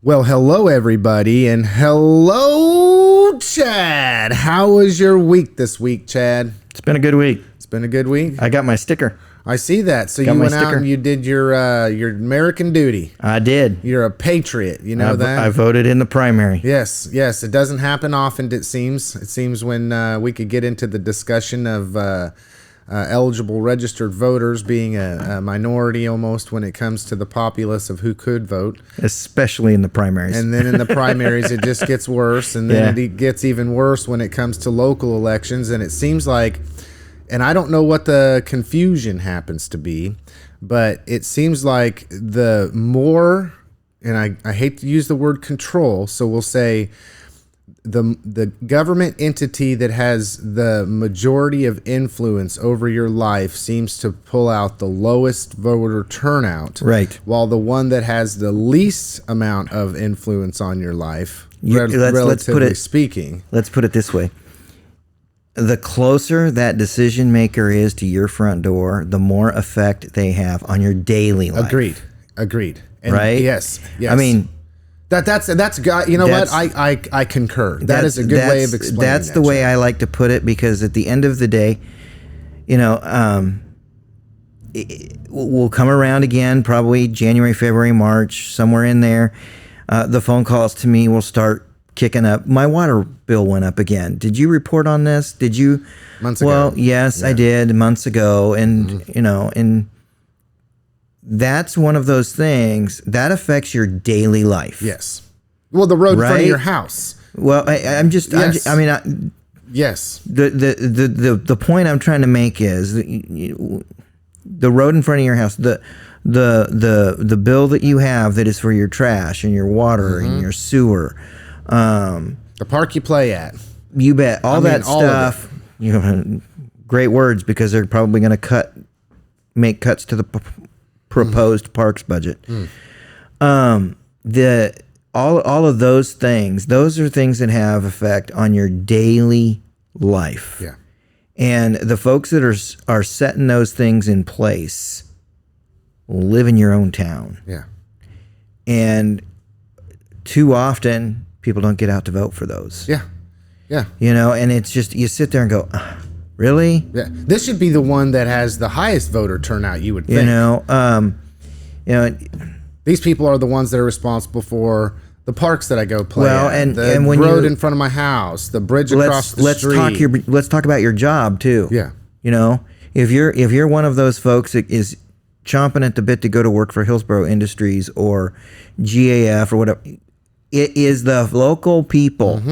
Well, hello, everybody, and hello, Chad. How was your week this week, Chad? It's been a good week. It's been a good week? I got my sticker. I see that. So you went out and you did your American duty. I did. You're a patriot. You know that? I voted in the primary. Yes. It doesn't happen often, it seems. It seems when we could get into the discussion of eligible registered voters being a minority almost when it comes to the populace of who could vote. Especially in the primaries. And then in the primaries, it just gets worse. And then it gets even worse when it comes to local elections. And it seems like, and I don't know what the confusion happens to be, but it seems like the more, and I hate to use the word control, so we'll say the government entity that has the majority of influence over your life seems to pull out the lowest voter turnout. Right. While the one that has the least amount of influence on your life, relatively speaking. Let's put it this way. The closer that decision maker is to your front door, the more effect they have on your daily life. Agreed. And right? Yes. I mean, That's you know what? I concur. That is a good way of explaining that. That's the way I like to put it, because at the end of the day, you know, we'll come around again, probably January, February, March, somewhere in there. The phone calls to me will start kicking up. My water bill went up again. Did you report on this? Did you? Months ago. Well, yes, I did months ago. And, you know, and that's one of those things that affects your daily life. Yes. Well, the road in front of your house. Well, yes. The point I'm trying to make is the road in front of your house, the bill that you have that is for your trash and your water and your sewer, the park you play at. You bet. All that stuff. You know, great words, because they're probably going to make cuts to the proposed parks budget. All of those things, those are things that have effect on your daily life. Yeah. And the folks that are setting those things in place live in your own town. Yeah. And too often people don't get out to vote for those. Yeah. Yeah. You know, and it's just, you sit there and go, really? Yeah. This should be the one that has the highest voter turnout, you would think. You know, these people are the ones that are responsible for the parks that I go play at, and the when road in front of my house, the bridge across the street. Let's talk about your job too. Yeah. You know, if you're one of those folks that is chomping at the bit to go to work for Hillsborough Industries or GAF or whatever, it is the local people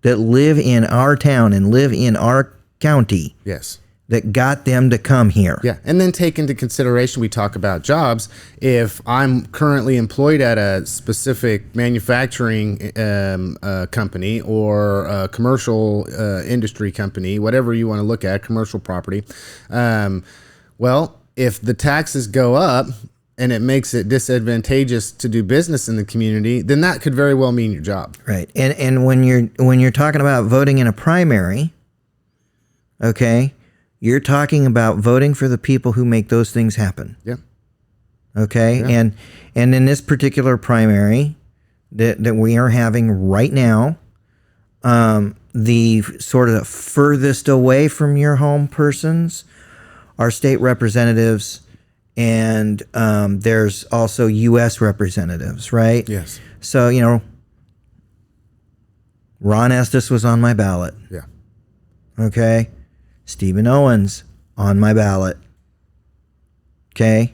that live in our town and live in our county. Yes. That got them to come here. Yeah, and then take into consideration, we talk about jobs. If I'm currently employed at a specific manufacturing company or a commercial industry company, whatever you want to look at, commercial property, well, if the taxes go up and it makes it disadvantageous to do business in the community, then that could very well mean your job. Right, and when you're talking about voting in a primary, okay, you're talking about voting for the people who make those things happen. Yeah. Okay. Yeah. And in this particular primary that we are having right now, the sort of furthest away from your home persons are state representatives, and there's also U.S. representatives, right? Yes. So, you know, Ron Estes was on my ballot. Yeah. Okay. Stephen Owens on my ballot. Okay.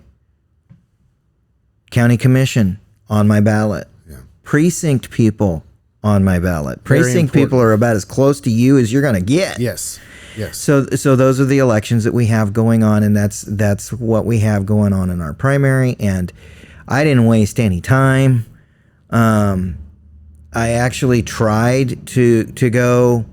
County Commission on my ballot. Yeah. Precinct people on my ballot. Precinct people are about as close to you as you're going to get. Yes. Yes. So those are the elections that we have going on, and that's what we have going on in our primary. And I didn't waste any time. I actually tried to go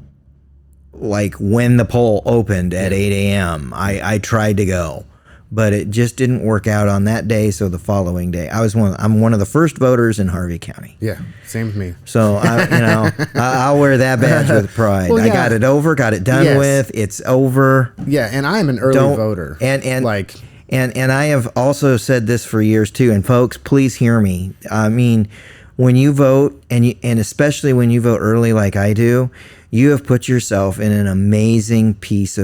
like when the poll opened at 8 a.m. I tried to go, but it just didn't work out on that day. So the following day, I'm one of the first voters in Harvey County. Yeah, same with me. So I'll wear that badge with pride. Well, yeah. I got it over, got it done with. It's over. Yeah, and I'm an early voter. And I have also said this for years too. And folks, please hear me. I mean, when you vote, and especially when you vote early like I do, you have put yourself in an amazing power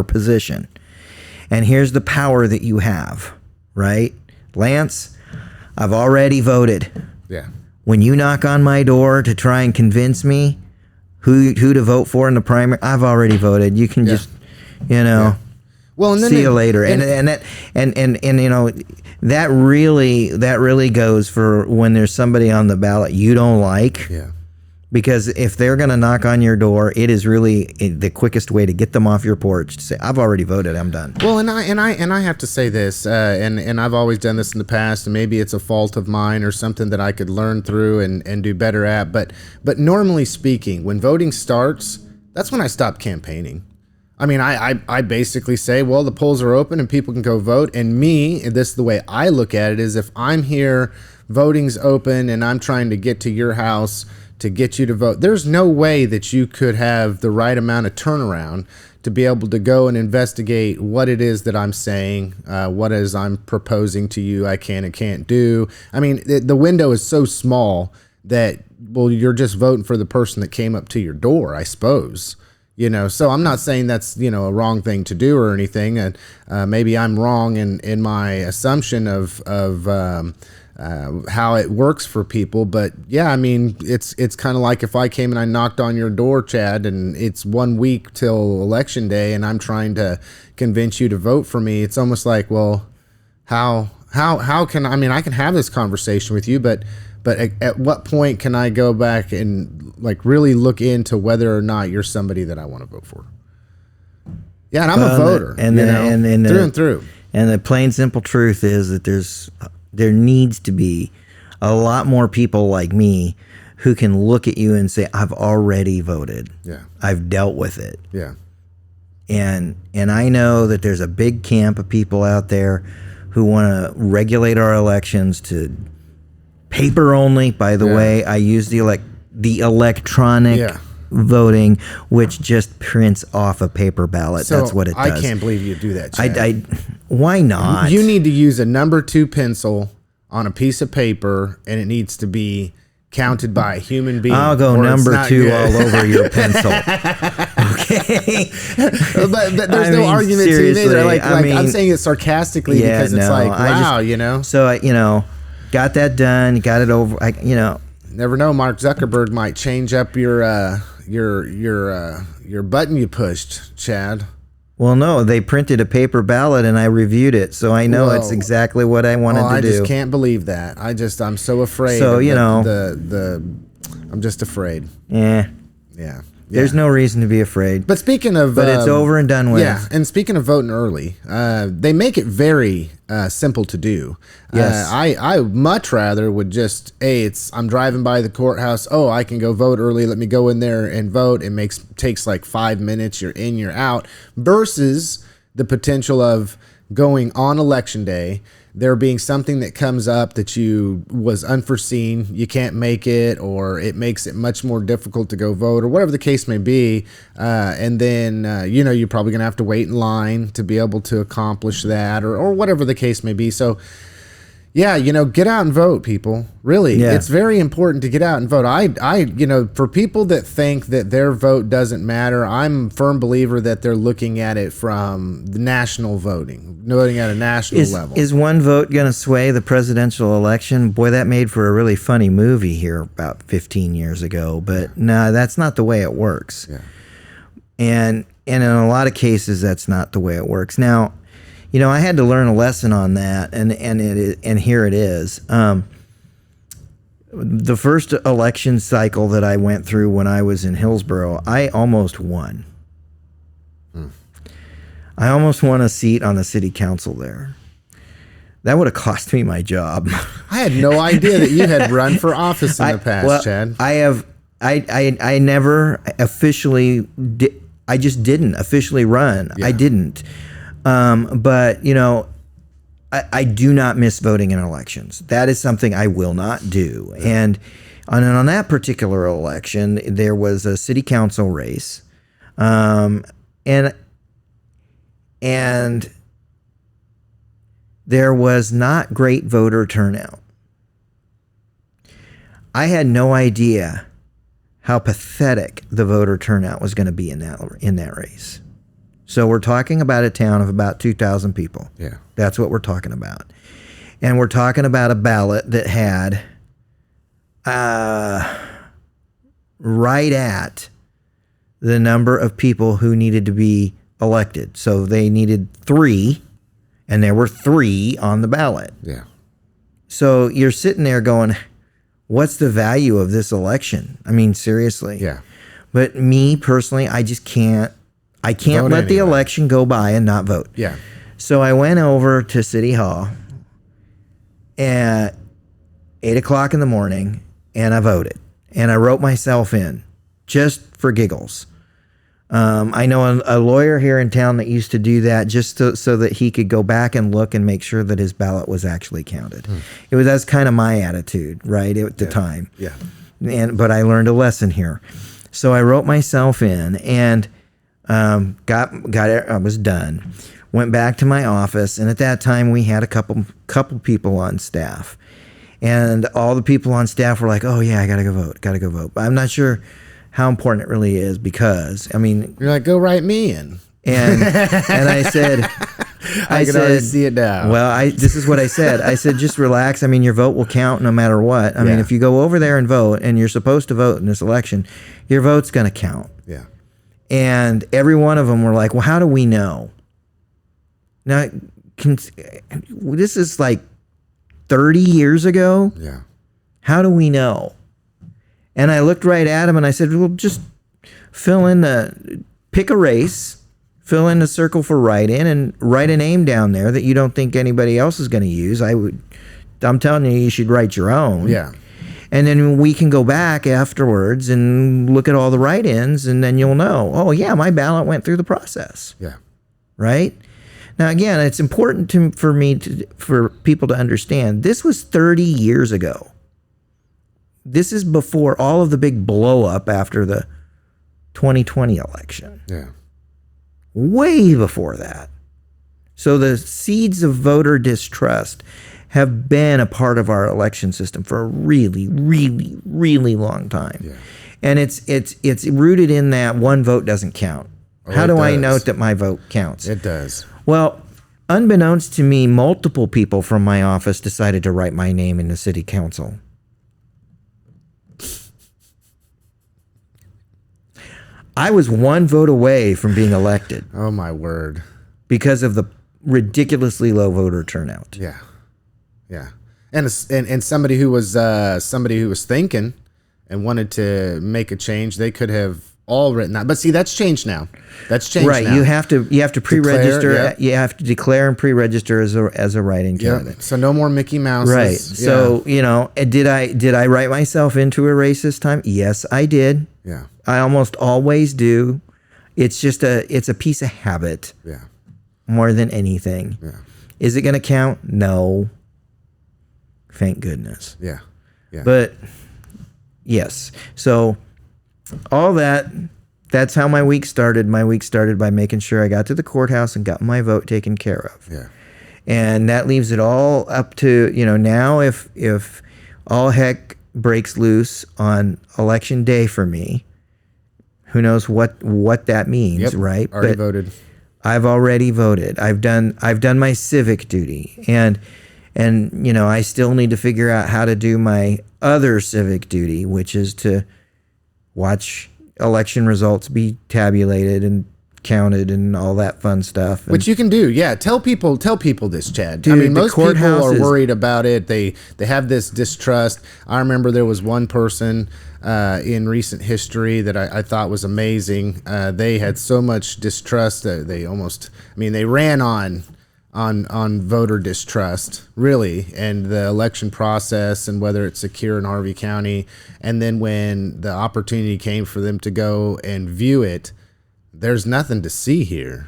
position. And here's the power that you have, right? Lance, I've already voted. Yeah. When you knock on my door to try and convince me who to vote for in the primary, I've already voted. You can just, well, and then see you later. And that really goes for when there's somebody on the ballot you don't like. Yeah. Because if they're going to knock on your door, it is really the quickest way to get them off your porch to say, "I've already voted. I'm done." Well, and I have to say this, and I've always done this in the past, and maybe it's a fault of mine or something that I could learn through and do better at. But normally speaking, when voting starts, that's when I stop campaigning. I mean, I basically say, well, the polls are open and people can go vote. And this is the way I look at it, is if I'm here, voting's open, and I'm trying to get to your house to get you to vote, there's no way that you could have the right amount of turnaround to be able to go and investigate what it is that I'm saying, what it is I'm proposing to you I can and can't do. I mean, the window is so small that, well, you're just voting for the person that came up to your door, I suppose. So I'm not saying that's, a wrong thing to do or anything. And maybe I'm wrong in my assumption of how it works for people. But yeah, I mean, it's kind of like if I came and I knocked on your door, Chad, and it's 1 week till election day and I'm trying to convince you to vote for me. It's almost like, well, how can, I mean, I can have this conversation with you, but at what point can I go back and really look into whether or not you're somebody that I want to vote for? Yeah, and I'm a voter, and through and through. And the plain simple truth is that there needs to be a lot more people like me who can look at you and say, "I've already voted. Yeah, I've dealt with it." Yeah, and I know that there's a big camp of people out there who want to regulate our elections to paper only. By the way, I use the electronic voting, which just prints off a paper ballot. So that's what it does. I can't believe you do that, Chad. Why not? You need to use a number 2 pencil on a piece of paper, and it needs to be counted by a human being. I'll go number 2 all over your pencil. Okay. but there's no argument to be made there. I'm saying it sarcastically because it's wow, So, got that done, got it over. Never know. Mark Zuckerberg might change up your button you pushed, Chad. Well, no, they printed a paper ballot and I reviewed it, so I know it's exactly what I wanted to do. I just can't believe that. I'm so afraid. So I'm just afraid. Yeah. There's no reason to be afraid. But speaking of, but it's over and done with. Yeah, and speaking of voting early, they make it very simple to do. Yes. I much rather would just, I'm driving by the courthouse. Oh, I can go vote early. Let me go in there and vote. It takes like 5 minutes. You're in, you're out. Versus the potential of going on election day, there being something that comes up that was unforeseen, you can't make it, or it makes it much more difficult to go vote, or whatever the case may be, and then you're probably gonna have to wait in line to be able to accomplish that, or whatever the case may be. So yeah, get out and vote, people. Really, it's very important to get out and vote. For people that think that their vote doesn't matter, I'm a firm believer that they're looking at it from the national voting at a national level. Is one vote going to sway the presidential election? Boy, that made for a really funny movie here about 15 years ago. But no, that's not the way it works. Yeah. And in a lot of cases, that's not the way it works. Now, I had to learn a lesson on that, and here it is. The first election cycle that I went through when I was in Hillsborough, I almost won. I almost won a seat on the city council there. That would have cost me my job. I had no idea that you had run for office in the past, Chad. I never officially did. I just didn't officially run. Yeah. I didn't. But I do not miss voting in elections. That is something I will not do. And on that particular election, there was a city council race, and there was not great voter turnout. I had no idea how pathetic the voter turnout was going to be in that race. So we're talking about a town of about 2,000 people. Yeah. That's what we're talking about. And we're talking about a ballot that had right at the number of people who needed to be elected. So they needed 3, and there were 3 on the ballot. Yeah. So you're sitting there going, what's the value of this election? I mean, seriously. Yeah. But me personally, I just can't. I can't let the election go by and not vote. Yeah. So I went over to City Hall at 8 o'clock in the morning, and I voted. And I wrote myself in just for giggles. I know a lawyer here in town that used to do that just so that he could go back and look and make sure that his ballot was actually counted. That's kind of my attitude, right, at the time. Yeah. But I learned a lesson here. So I wrote myself in and got it. I was done. Went back to my office, and at that time we had a couple people on staff, and all the people on staff were like, "Oh yeah, I gotta go vote. But I'm not sure how important it really is because I mean, you're like, go write me in, and I said, I can already see it now. Well, this is what I said. I said, just relax. I mean, your vote will count no matter what. I mean, if you go over there and vote, and you're supposed to vote in this election, your vote's gonna count. Yeah. And every one of them were like, well, how do we know? Now, this is like 30 years ago. Yeah. How do we know? And I looked right at him and I said, well, just pick a race, fill in the circle for write-in, and write a name down there that you don't think anybody else is going to use. I'm telling you should write your own. Yeah. And then we can go back afterwards and look at all the write-ins, and then you'll know, oh, yeah, my ballot went through the process. Yeah. Right? Now, again, it's important for people to understand, this was 30 years ago. This is before all of the big blow-up after the 2020 election. Yeah. Way before that. So the seeds of voter distrust have been a part of our election system for a really, really, really long time. Yeah. And it's rooted in that one vote doesn't count. How do I note that my vote counts? It does. Well, unbeknownst to me, multiple people from my office decided to write my name in the city council. I was one vote away from being elected. Oh, my word. Because of the ridiculously low voter turnout. Yeah. Yeah. And somebody who was thinking and wanted to make a change, they could have all written that. But see, that's changed now. That's changed right. now. You have to pre-register. Declare, You have to declare and pre-register as a write-in candidate. So no more Mickey Mouses. Right. So, did I write myself into a race this time? Yes, I did. Yeah. I almost always do. It's just it's a piece of habit. Yeah. More than anything. Yeah. Is it going to count? No. Thank goodness. Yeah. Yeah. But yes. So all that's how my week started. My week started by making sure I got to the courthouse and got my vote taken care of. Yeah. And that leaves it all up to, now if all heck breaks loose on election day for me, who knows what that means, right? Already voted. I've already voted. I've done my civic duty, and I still need to figure out how to do my other civic duty, which is to watch election results be tabulated and counted and all that fun stuff. Which you can do. Yeah. Tell people this, Chad. Dude, I mean, most people are is worried about it. They have this distrust. I remember there was one person in recent history that I thought was amazing. They had so much distrust that they ran on voter distrust, really, and the election process and whether it's secure in Harvey County. And then when the opportunity came for them to go and view it, there's nothing to see here.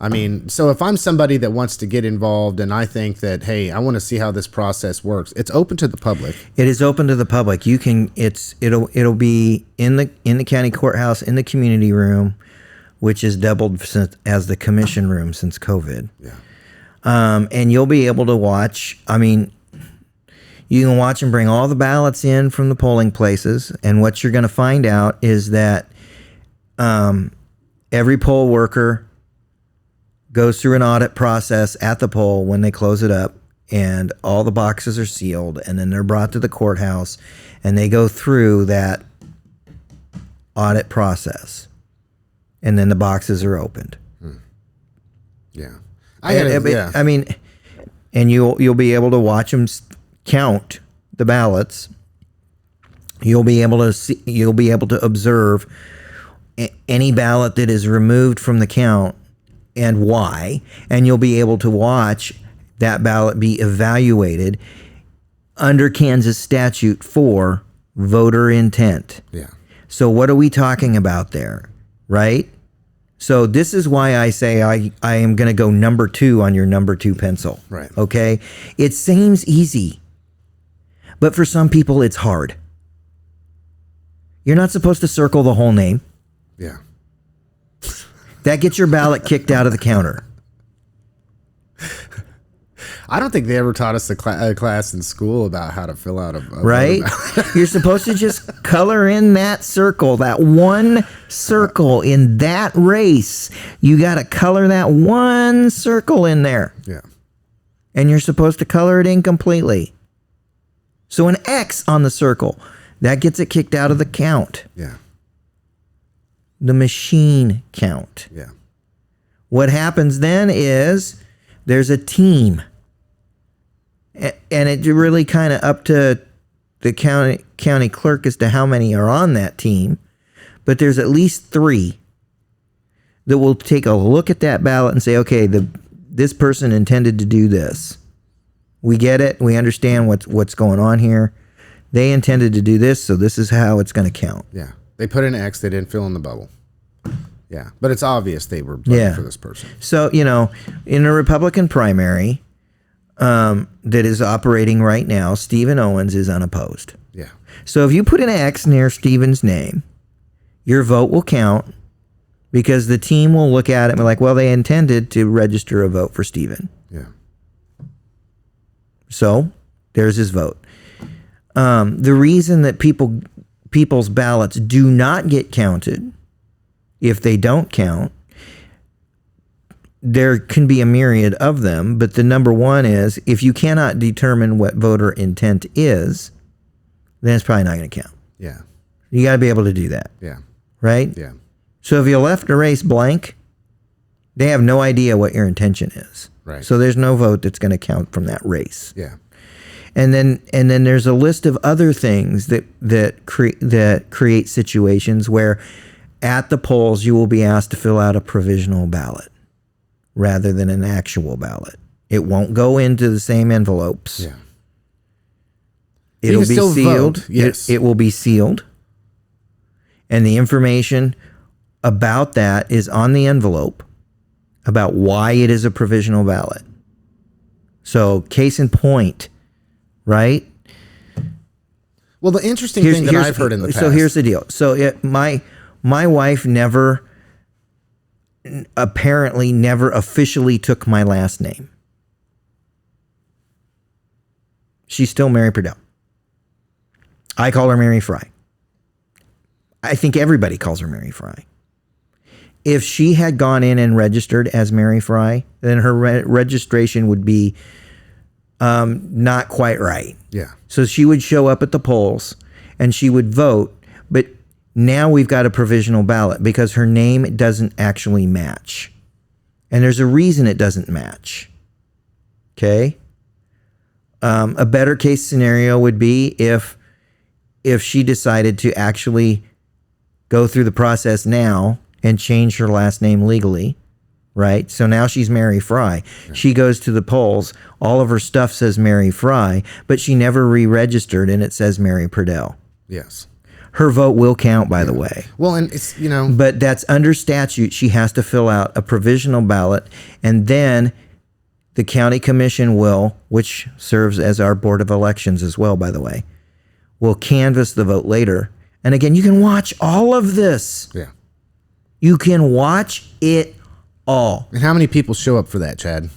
I mean, so if I'm somebody that wants to get involved and I think that, hey, I want to see how this process works, it's open to the public. It is open to the public. You can, it'll be in the county courthouse, in the community room, which is doubled as the commission room since COVID. Yeah. And you'll be able to watch. I mean, you can watch and bring all the ballots in from the polling places. And what you're going to find out is that every poll worker goes through an audit process at the poll when they close it up, and all the boxes are sealed, and then they're brought to the courthouse, and they go through that audit process, and then the boxes are opened. Yeah. I mean, and you'll be able to watch them count the ballots. You'll be able to observe any ballot that is removed from the count and why, and you'll be able to watch that ballot be evaluated under Kansas statute for voter intent. Yeah. So what are we talking about there, right? So this is why I say I am going to go number 2 on your number 2 pencil. Right. Okay? It seems easy, but for some people it's hard. You're not supposed to circle the whole name. Yeah. That gets your ballot kicked out of the counter. I don't think they ever taught us a class in school about how to fill out a right? You're supposed to just color in that circle, that one circle in that race. You got to color that one circle in there. Yeah. And you're supposed to color it in completely. So an X on the circle, that gets it kicked out of the count. Yeah. The machine count. Yeah. What happens then is there's a team. And it really kind of up to the county clerk as to how many are on that team. But there's at least 3 that will take a look at that ballot and say, okay, this person intended to do this. We get it. We understand what's going on here. They intended to do this, so this is how it's going to count. Yeah. They put an X. They didn't fill in the bubble. Yeah. But it's obvious they were voting for this person. So, in a Republican primary that is operating right now, Stephen Owens is unopposed. Yeah. So if you put an X near Stephen's name, your vote will count because the team will look at it and be like, well, they intended to register a vote for Stephen. Yeah. So there's his vote. The reason that people's ballots do not get counted, if they don't count, there can be a myriad of them, but the number one is if you cannot determine what voter intent is, then it's probably not going to count. Yeah. You got to be able to do that. Yeah. Right? Yeah. So if you left a race blank, they have no idea what your intention is. Right. So there's no vote that's going to count from that race. Yeah. And then there's a list of other things that create situations where at the polls you will be asked to fill out a provisional ballot rather than an actual ballot. It won't go into the same envelopes. Yeah. It'll be sealed. Yes. It will be sealed. And the information about that is on the envelope about why it is a provisional ballot. So case in point, right? Well, the interesting thing that I've heard in the past. So here's the deal. So my wife apparently never officially took my last name. She's still Mary Purdell. I call her Mary Fry. I think everybody calls her Mary Fry. If she had gone in and registered as Mary Fry, then her registration would be not quite right. Yeah. So she would show up at the polls and she would vote, but now we've got a provisional ballot because her name doesn't actually match. And there's a reason it doesn't match. Okay? A better case scenario would be if she decided to actually go through the process now and change her last name legally, right? So now she's Mary Fry. Yeah. She goes to the polls. All of her stuff says Mary Fry, but she never re-registered and it says Mary Purdell. Yes. Her vote will count, by the way. Well, and it's, But that's under statute. She has to fill out a provisional ballot, and then the county commission will, which serves as our board of elections as well, by the way, will canvass the vote later. And again, you can watch all of this. Yeah. You can watch it all. And how many people show up for that, Chad?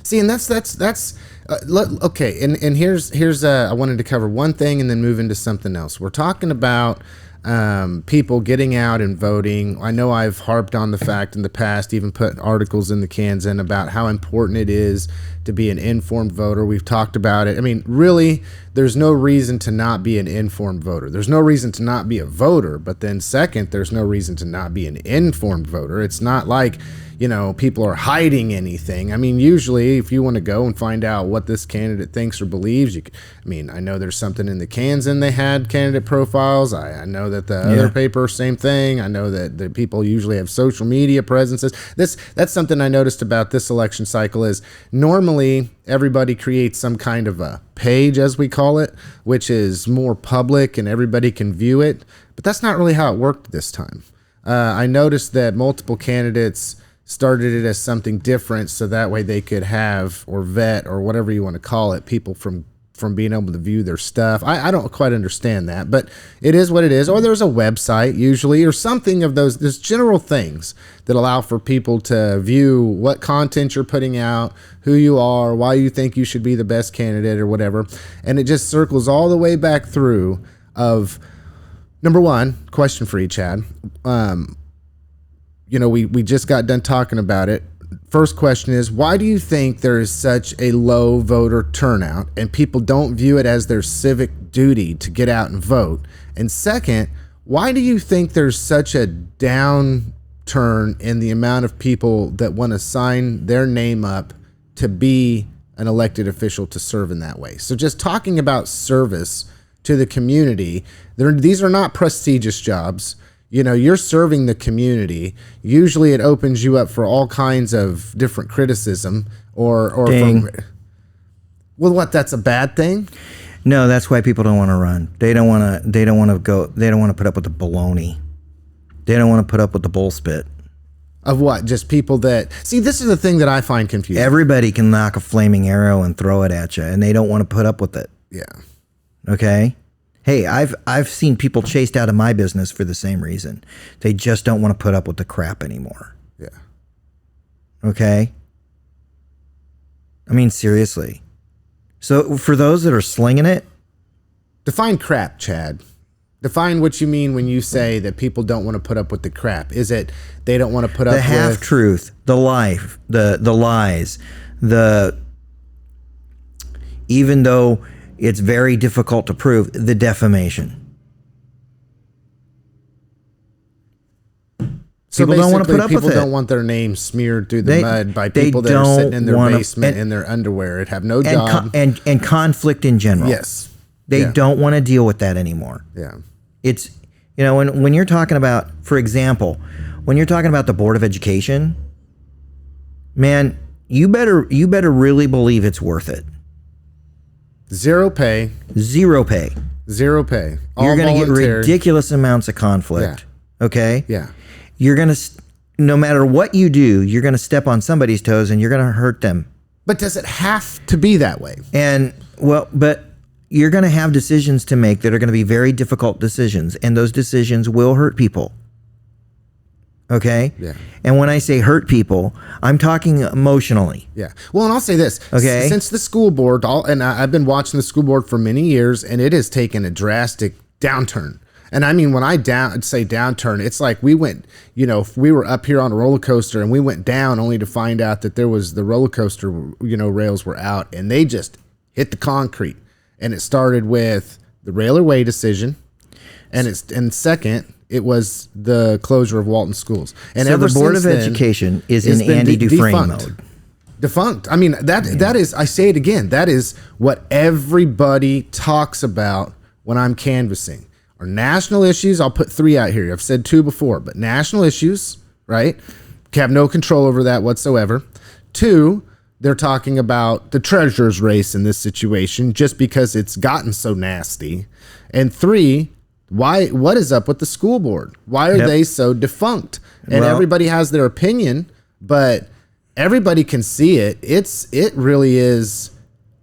See, and that's okay. And here's I wanted to cover one thing and then move into something else. We're talking about people getting out and voting. I know I've harped on the fact in the past, even put articles in the Kansan about how important it is to be an informed voter. We've talked about it. I mean, really, there's no reason to not be an informed voter. There's no reason to not be a voter. But then second, there's no reason to not be an informed voter. It's not like, people are hiding anything. I mean, usually if you want to go and find out what this candidate thinks or believes, I know there's something in the Kansan they had candidate profiles. I know that the other paper, same thing. I know that the people usually have social media presences. That's something I noticed about this election cycle is normally everybody creates some kind of a page, as we call it, which is more public and everybody can view it. But that's not really how it worked this time. I noticed that multiple candidates started it as something different so that way they could have or vet or whatever you want to call it people from being able to view their stuff. I don't quite understand that, but it is what it is. Or there's a website usually or something of those. There's general things that allow for people to view what content you're putting out, who you are, why you think you should be the best candidate or whatever. And it just circles all the way back through of number one, question for you, Chad. We just got done talking about it. First question is, why do you think there is such a low voter turnout and people don't view it as their civic duty to get out and vote? And second, why do you think there's such a downturn in the amount of people that want to sign their name up to be an elected official to serve in that way? So just talking about service to the community, these are not prestigious jobs. You're serving the community. Usually it opens you up for all kinds of different criticism or that's a bad thing? No, that's why people don't want to run. They don't want to put up with the baloney. They don't want to put up with the bullspit. Of what? Just people that see, this is the thing that I find confusing. Everybody can knock a flaming arrow and throw it at you, and they don't want to put up with it. Yeah. Okay? Hey, I've seen people chased out of my business for the same reason. They just don't want to put up with the crap anymore. Yeah. Okay? I mean, seriously. So for those that are slinging it. Define crap, Chad. Define what you mean when you say that people don't want to put up with the crap. Is it they don't want to put up with... The half-truth, the life, the lies, even though... It's very difficult to prove the defamation. So people don't want to put up with it. People don't want their name smeared through the mud by people that are sitting in their basement in their underwear and have no job. And conflict in general. Yes. They don't want to deal with that anymore. Yeah. It's, when you're talking about, for example, when you're talking about the Board of Education, man, you better really believe it's worth it. Zero pay. Zero pay. Zero pay. You're going to get ridiculous amounts of conflict. Yeah. Okay? Yeah. You're going to, no matter what you do, you're going to step on somebody's toes and you're going to hurt them. But does it have to be that way? But you're going to have decisions to make that are going to be very difficult decisions. And those decisions will hurt people. Okay? Yeah. And when I say hurt people, I'm talking emotionally. Yeah. Well, and I'll say this. Okay. Since the school board, I've been watching the school board for many years, and it has taken a drastic downturn. And I mean, when I say downturn, it's like we went, we were up here on a roller coaster and we went down only to find out that there was the roller coaster, rails were out and they just hit the concrete. And it started with the rail or way decision. And second, it was the closure of Walton schools. And so the Board of Education is in Andy Dufresne mode. Defunct. I mean, that is, I say it again, that is what everybody talks about when I'm canvassing. Or national issues, I'll put 3 out here. I've said 2 before, but national issues, right? Have no control over that whatsoever. 2, they're talking about the treasurer's race in this situation just because it's gotten so nasty. And 3, what is up with the school board? Why are they so defunct? And everybody has their opinion, but everybody can see it. It really is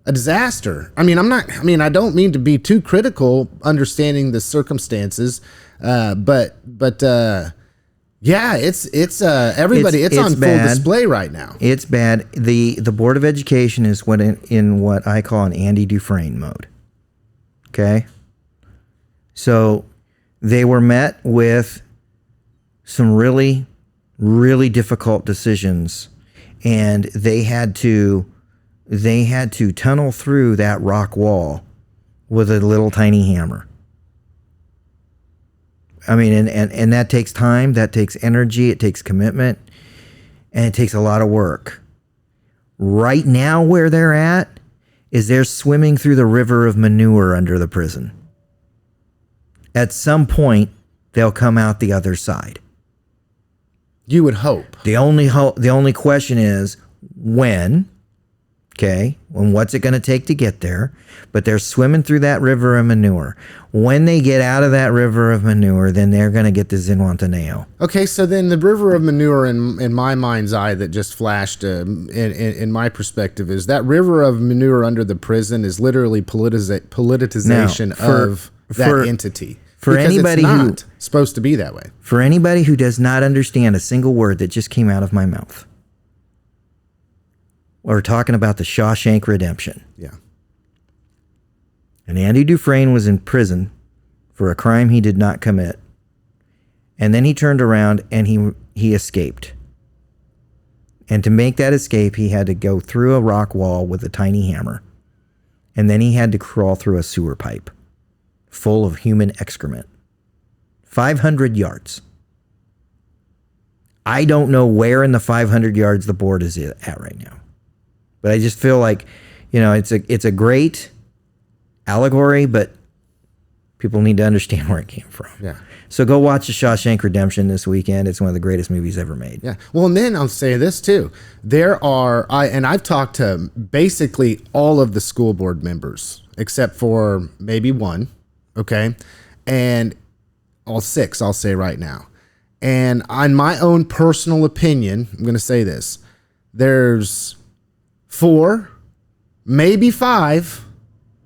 a disaster. I mean, I don't mean to be too critical understanding the circumstances, but Yeah, it's everybody. It's on full bad. display right now. It's bad. The Board of Education is in what I call an Andy Dufresne mode. Okay? So they were met with some really, really difficult decisions, and they had to tunnel through that rock wall with a little tiny hammer. I mean, and that takes time, that takes energy, it takes commitment, and it takes a lot of work. Right now, where they're at is they're swimming through the river of manure under the prison. At some point, they'll come out the other side. You would hope. The only question is when. Okay, and what's it going to take to get there? But they're swimming through that river of manure. When they get out of that river of manure, then they're going to get to Zihuatanejo. Okay, so then the river of manure in my mind's eye that just flashed in my perspective is that river of manure under the prison is literally politicization of that entity. For anybody who's supposed to be that way. For anybody who does not understand a single word that just came out of my mouth, we're talking about the Shawshank Redemption. Yeah. And Andy Dufresne was in prison for a crime he did not commit. And then he turned around and he escaped. And to make that escape, he had to go through a rock wall with a tiny hammer. And then he had to crawl through a sewer pipe full of human excrement. 500 yards. I don't know where in the 500 yards the board is at right now. But I just feel like, it's a great allegory, but people need to understand where it came from. Yeah. So go watch The Shawshank Redemption this weekend. It's one of the greatest movies ever made. Yeah. Well, and then I'll say this too. I've talked to basically all of the school board members, except for maybe one. Okay. And all six, I'll say right now. And on my own personal opinion, I'm going to say this. There's 4, maybe 5,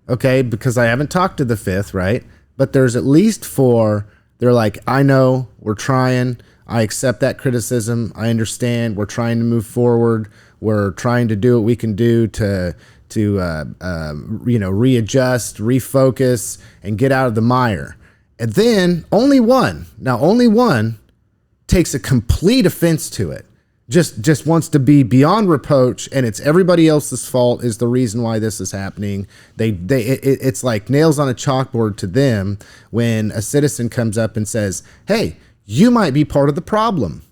okay, because I haven't talked to the 5th, right? But there's at least 4. They're like, I know, we're trying. I accept that criticism. I understand. We're trying to move forward. We're trying to do what we can do to readjust, refocus, and get out of the mire. And then only one takes a complete offense to it. Just wants to be beyond reproach, and it's everybody else's fault is the reason why this is happening. It's like nails on a chalkboard to them when a citizen comes up and says, "Hey, you might be part of the problem."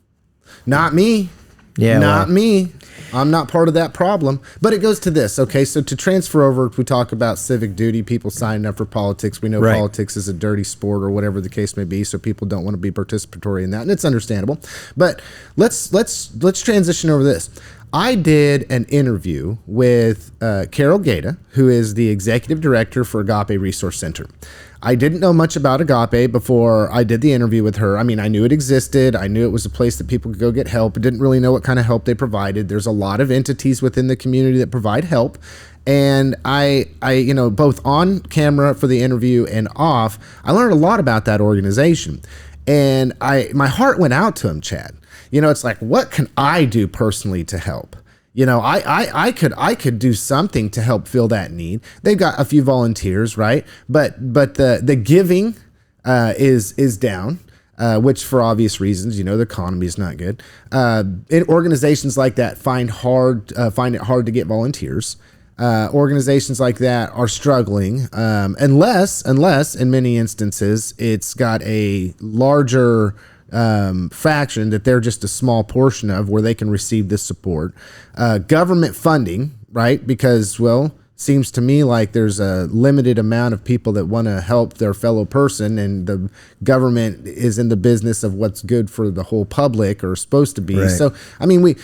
Not me. Yeah, not me. I'm not part of that problem. But it goes to this, okay? So to transfer over, if we talk about civic duty, people signing up for politics. We know politics is a dirty sport or whatever the case may be, so people don't want to be participatory in that, and it's understandable. But let's transition over this. I did an interview with Carol Gata, who is the executive director for Agape Resource Center. I didn't know much about Agape before I did the interview with her. I mean, I knew it existed. I knew it was a place that people could go get help. I didn't really know what kind of help they provided. There's a lot of entities within the community that provide help. And I both on camera for the interview and off, I learned a lot about that organization. And my heart went out to him, Chad. It's like, what can I do personally to help? I could do something to help fill that need. They've got a few volunteers, right? But the giving is down, which for obvious reasons, the economy is not good. Organizations like that find it hard to get volunteers. Organizations like that are struggling, unless in many instances it's got a larger fraction that they're just a small portion of where they can receive this support. Government funding, right? Because, seems to me like there's a limited amount of people that want to help their fellow person, and the government is in the business of what's good for the whole public, or supposed to be. Right. So, I mean,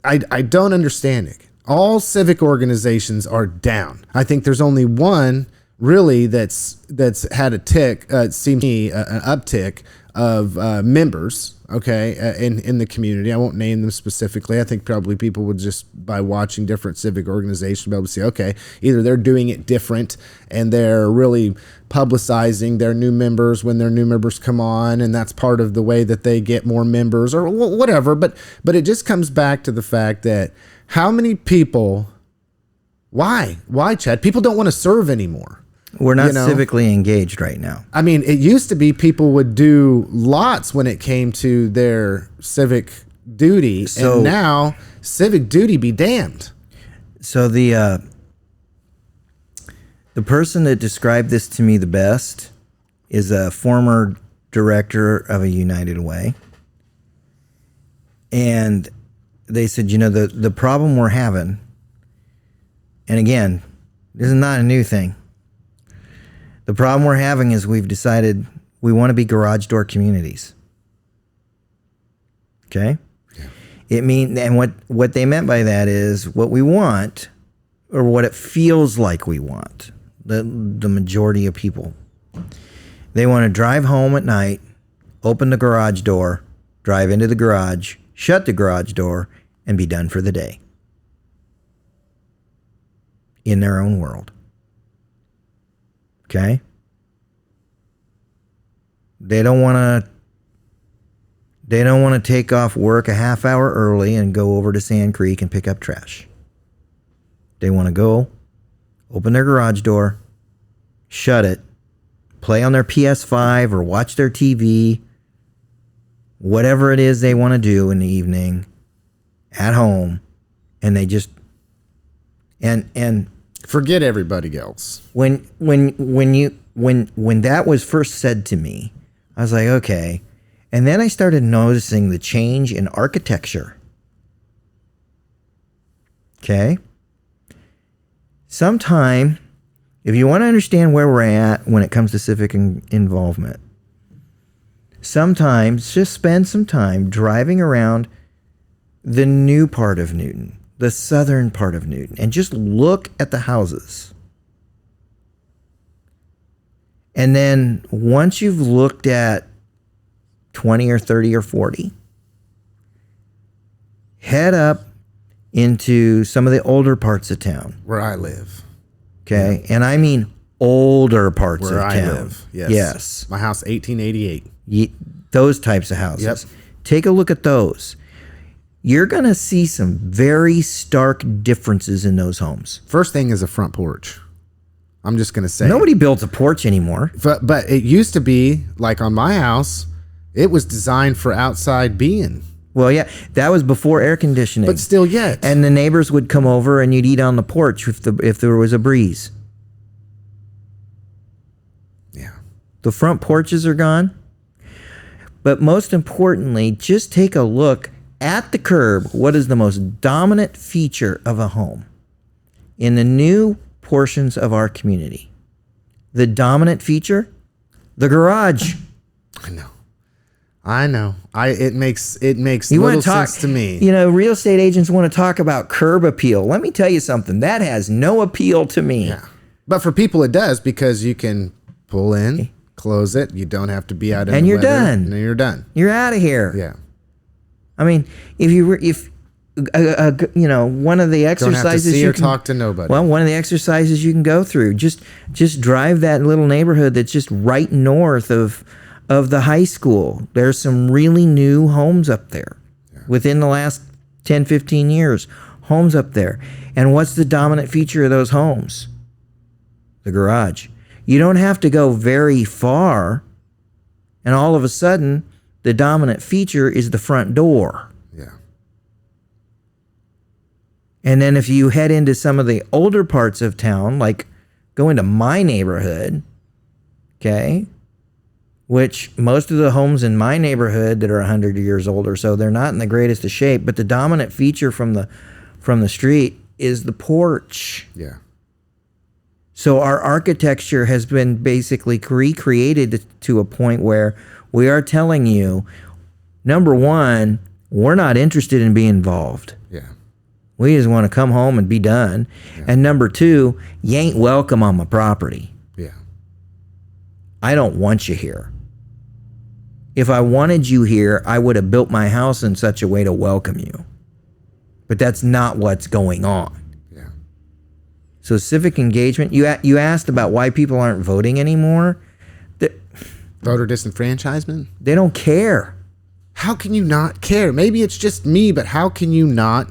I don't understand it. All civic organizations are down. I think there's only one really that's had a tick, seems to me, an uptick members, okay, in the community. I won't name them specifically. I think probably people would just, by watching different civic organizations, be able to see, okay, either they're doing it different and they're really publicizing their new members when their new members come on, and that's part of the way that they get more members or whatever. But it just comes back to the fact that how many people, why, Chad? People don't want to serve anymore. We're not civically engaged right now. I mean, it used to be people would do lots when it came to their civic duty, and now civic duty be damned. So the person that described this to me the best is a former director of a United Way. And they said, the problem we're having, and again, this is not a new thing. The problem we're having is we've decided we want to be garage door communities. Okay? Yeah. And what they meant by that is what we want, or what it feels like we want, the majority of people. They want to drive home at night, open the garage door, drive into the garage, shut the garage door, and be done for the day. In their own world. Okay? They don't want to take off work a half hour early and go over to Sand Creek and pick up trash. They want to go, open their garage door, shut it, play on their PS5 or watch their TV, whatever it is they want to do in the evening at home, and they just and forget everybody else. When that was first said to me, I was like, okay. And then I started noticing the change in architecture. Okay? Sometime, if you want to understand where we're at when it comes to civic involvement, sometimes just spend some time driving around the new part of Newton, the southern part of Newton, and just look at the houses. And then once you've looked at 20 or 30 or 40, head up into some of the older parts of town. Where I live. Okay? Yeah. And I mean older parts where of town. Where I live, yes. Yes. My house, 1888. Those types of houses. Yep. Take a look at those. You're going to see some very stark differences in those homes. First thing is a front porch. I'm just going to say. Nobody builds a porch anymore. But it used to be, like on my house, it was designed for outside being. Well, yeah, that was before air conditioning. But still yet. And the neighbors would come over and you'd eat on the porch if there was a breeze. Yeah. The front porches are gone. But most importantly, just take a look at the curb. What is the most dominant feature of a home in the new portions of our community? The dominant feature? The garage. I know. It makes little sense to me. Real estate agents want to talk about curb appeal. Let me tell you something. That has no appeal to me. Yeah. But for people it does, because you can pull in, close it. You don't have to be out in and the you're weather, done. And you're done. You're out of here. Yeah. I mean, if one of the exercises don't have to see or talk to nobody. Well, one of the exercises you can go through, just drive that little neighborhood that's just right north of the high school. There's some really new homes up there within the last 10, 15 years. Homes up there. And what's the dominant feature of those homes? The garage. You don't have to go very far, and all of a sudden, the dominant feature is the front door. Yeah. And then if you head into some of the older parts of town, like go into my neighborhood, okay, which most of the homes in my neighborhood that are 100 years old or so, they're not in the greatest of shape, but the dominant feature from the street is the porch. Yeah. So our architecture has been basically recreated to a point where we are telling you, number one, we're not interested in being involved. Yeah. We just want to come home and be done. Yeah. And number two, you ain't welcome on my property. Yeah. I don't want you here. If I wanted you here, I would have built my house in such a way to welcome you. But that's not what's going on. Yeah. So civic engagement, you asked about why people aren't voting anymore. Voter disenfranchisement? They don't care. How can you not care? Maybe it's just me, but how can you not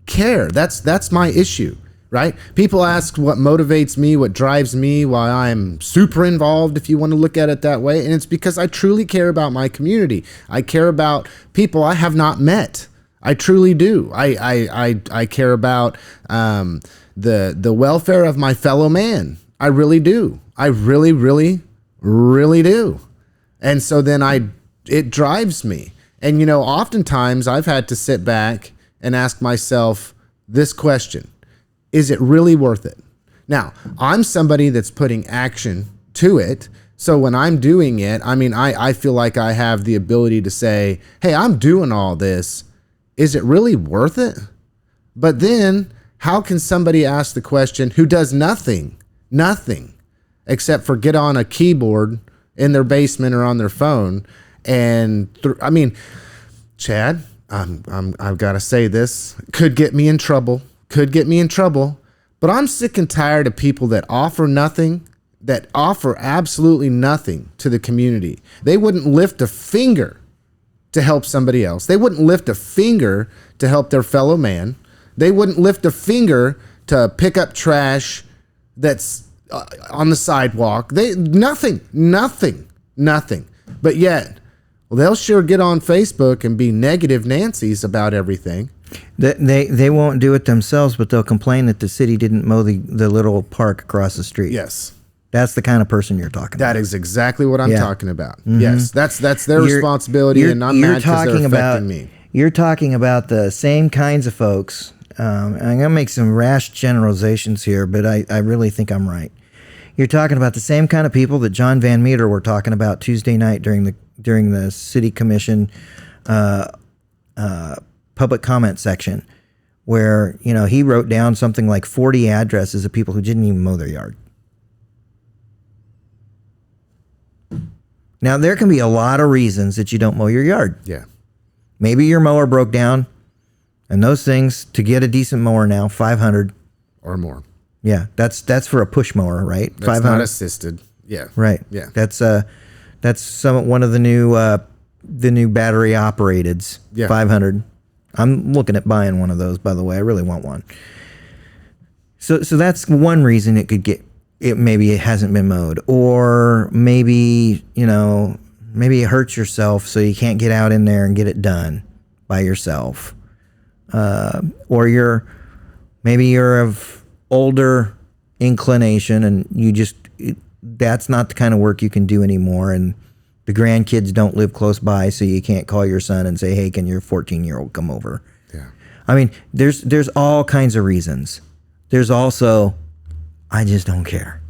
care? That's my issue, right? People ask what motivates me, what drives me, why I'm super involved, if you want to look at it that way. And it's because I truly care about my community. I care about people I have not met. I truly do. I care about the welfare of my fellow man. I really do. I really, really, really do. And so then it drives me. And, oftentimes I've had to sit back and ask myself this question: is it really worth it? Now, I'm somebody that's putting action to it. So when I'm doing it, I feel like I have the ability to say, hey, I'm doing all this. Is it really worth it? But then how can somebody ask the question who does nothing except for get on a keyboard in their basement or on their phone? And Chad, I've got to say this, could get me in trouble, but I'm sick and tired of people that offer absolutely nothing to the community. They wouldn't lift a finger to help somebody else. They wouldn't lift a finger to help their fellow man. They wouldn't lift a finger to pick up trash that's on the sidewalk. Nothing. But yet, they'll sure get on Facebook and be negative Nancy's about everything. They won't do it themselves, but they'll complain that the city didn't mow the little park across the street. Yes. That's the kind of person you're talking about. That is exactly what I'm talking about. Mm-hmm. Yes, that's their responsibility, and I'm mad because they're affecting me. You're talking about the same kinds of folks. I'm going to make some rash generalizations here, but I really think I'm right. You're talking about the same kind of people that John Van Meter were talking about Tuesday night during the city commission public comment section, where he wrote down something like 40 addresses of people who didn't even mow their yard. Now, there can be a lot of reasons that you don't mow your yard. Yeah. Maybe your mower broke down, and those things, to get a decent mower now, $500 or more. Yeah, that's for a push mower, right? That's not assisted. Yeah. Right. Yeah. That's one of the new battery operateds. Yeah. 500. I'm looking at buying one of those, by the way. I really want one. So that's one reason it could get. Maybe it hasn't been mowed, or maybe it hurts yourself, so you can't get out in there and get it done by yourself, or you're of older inclination and that's not the kind of work you can do anymore, and the grandkids don't live close by, so you can't call your son and say, hey, can your 14-year-old come over? Yeah. There's all kinds of reasons. There's also, I just don't care.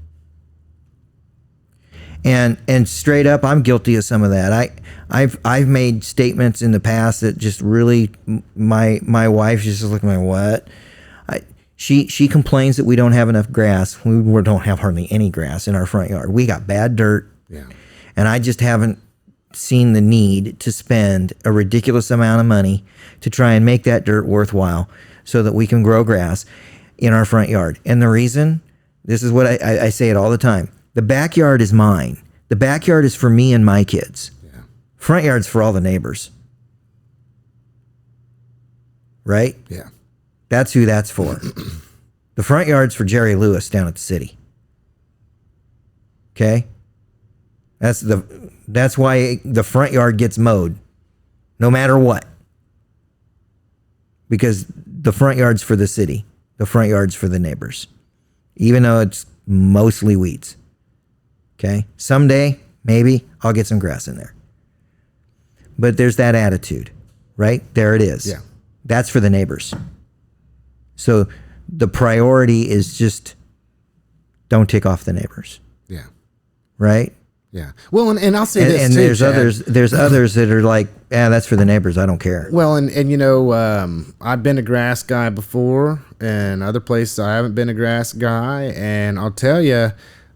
And straight up, I'm guilty of some of that. I've made statements in the past that just really, my wife just looking at me, what? She complains that we don't have enough grass. We don't have hardly any grass in our front yard. We got bad dirt. Yeah. And I just haven't seen the need to spend a ridiculous amount of money to try and make that dirt worthwhile so that we can grow grass in our front yard. And the reason, this is what I say it all the time. The backyard is mine. The backyard is for me and my kids. Yeah. Front yard's for all the neighbors. Right? Yeah. That's who that's for. The front yard's for Jerry Lewis down at the city. Okay? That's why the front yard gets mowed, no matter what. Because the front yard's for the city. The front yard's for the neighbors. Even though it's mostly weeds. Okay? Someday, maybe, I'll get some grass in there. But there's that attitude, right? There it is. Yeah. That's for the neighbors. So the priority is just don't tick off the neighbors. Yeah. Right? Yeah. Well, and I'll say this and too, there's others that are like, that's for the neighbors. I don't care. Well, I've been a grass guy before, and other places I haven't been a grass guy. And I'll tell you,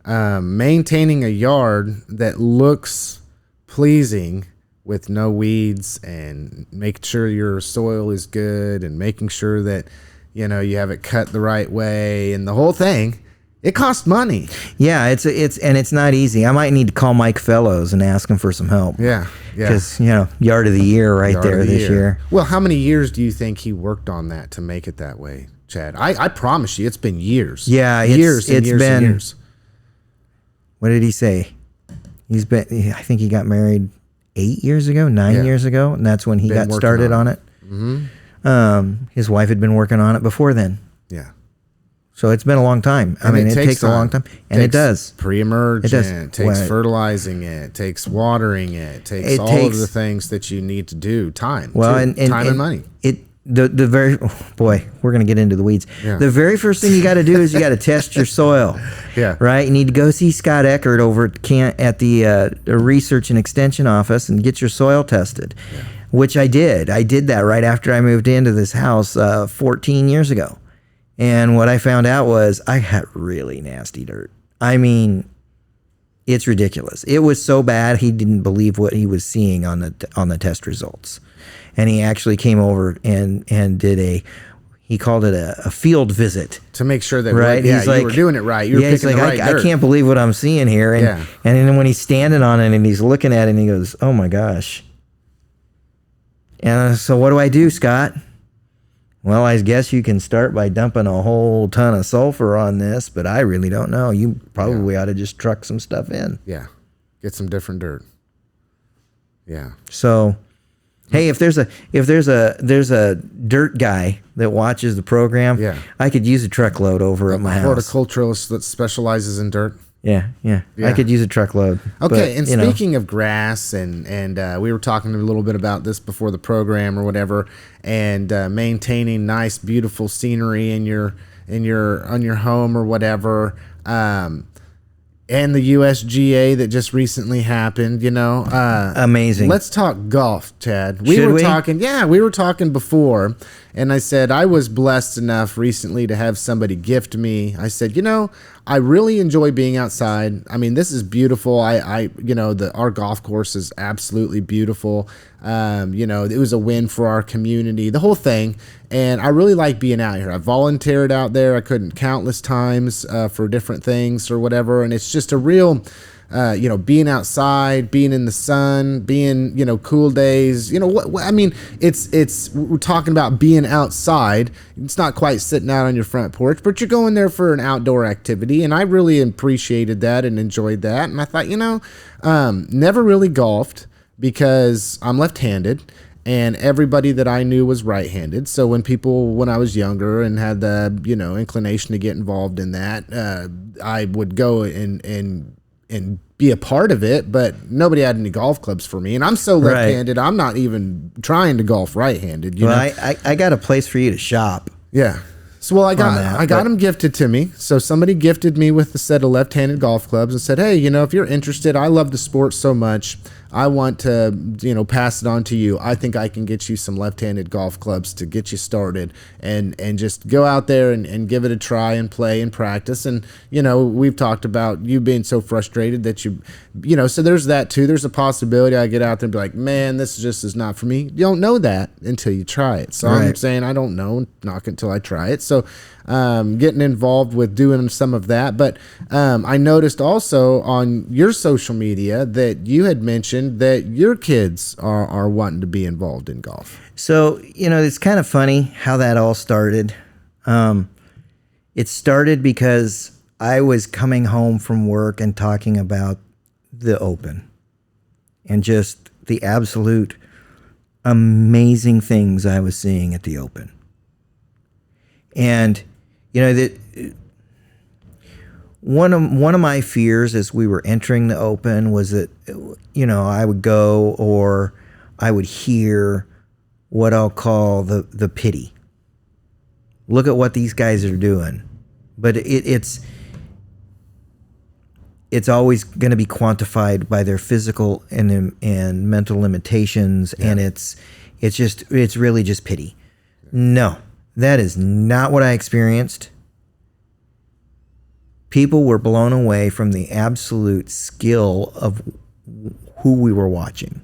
maintaining a yard that looks pleasing with no weeds, and make sure your soil is good, and making sure that, you know, you have it cut the right way, and the whole thing. It costs money. Yeah, it's not easy. I might need to call Mike Fellows and ask him for some help. Yeah. Because, you know, yard of the year this year. Well, how many years do you think he worked on that to make it that way, Chad? I promise you, it's been years. Yeah, years and years. What did he say? I think he got married 8 years ago, 9 years ago, and that's when he got started on it. Mm-hmm. His wife had been working on it before then. Yeah. So it's been a long time. I mean, it takes a long time, and it does. Pre-emergent, it takes fertilizing it, takes watering it, takes all of the things that you need to do. Time, time and money. The very we're gonna get into the weeds. Yeah. The very first thing you got to do is you got to test your soil. Yeah. Right. You need to go see Scott Eckert over at the Research and Extension office and get your soil tested, which I did. I did that right after I moved into this house 14 years ago. And what I found out was I had really nasty dirt. I mean, it's ridiculous. It was so bad he didn't believe what he was seeing on the test results. And he actually came over and did he called it a field visit. To make sure that you were doing it right. You were picking the right dirt. I can't believe what I'm seeing here. And then when he's standing on it and he's looking at it and he goes, oh my gosh. And so what do I do, Scott? Well, I guess you can start by dumping a whole ton of sulfur on this, but I really don't know. You probably ought to just truck some stuff in. Yeah. Get some different dirt. Yeah. So, hey, if there's a dirt guy that watches the program, I could use a truckload over at my house. Horticulturalist that specializes in dirt. Yeah. I could use a truckload. Okay, and speaking of grass, and we were talking a little bit about this before the program or whatever, and maintaining nice, beautiful scenery on your home or whatever, and the USGA that just recently happened, amazing. Let's talk golf, Chad. We were talking before, and I said I was blessed enough recently to have somebody gift me. I said, I really enjoy being outside. I mean, this is beautiful. Our golf course is absolutely beautiful. It was a win for our community, the whole thing. And I really like being out here. I volunteered out there. I couldn't countless times for different things or whatever. And it's just a real, being outside, being in the sun, being, cool days. We're talking about being outside. It's not quite sitting out on your front porch, but you're going there for an outdoor activity. And I really appreciated that and enjoyed that. And I thought, never really golfed because I'm left-handed. And everybody that I knew was right-handed. So when I was younger and had the, inclination to get involved in that, I would go and be a part of it, but nobody had any golf clubs for me. And I'm so left-handed, I'm not even trying to golf right-handed. I got a place for you to shop. Yeah. So, I got them gifted to me. So somebody gifted me with a set of left-handed golf clubs and said, hey, if you're interested, I love the sport so much. I want to, pass it on to you. I think I can get you some left-handed golf clubs to get you started and just go out there and give it a try and play and practice. And, we've talked about you being so frustrated that so there's that too. There's a possibility I get out there and be like, man, this just is not for me. You don't know that until you try it. So I'm saying I don't know, knock until I try it. So getting involved with doing some of that. But I noticed also on your social media that you had mentioned that your kids are wanting to be involved in golf. So, it's kind of funny how that all started. It started because I was coming home from work and talking about the Open and just the absolute amazing things I was seeing at the Open. And one of my fears as we were entering the Open was that I would go or I would hear what I'll call the pity. Look at what these guys are doing, but it's always going to be quantified by their physical and mental limitations, and it's really just pity. No. That is not what I experienced. People were blown away from the absolute skill of who we were watching.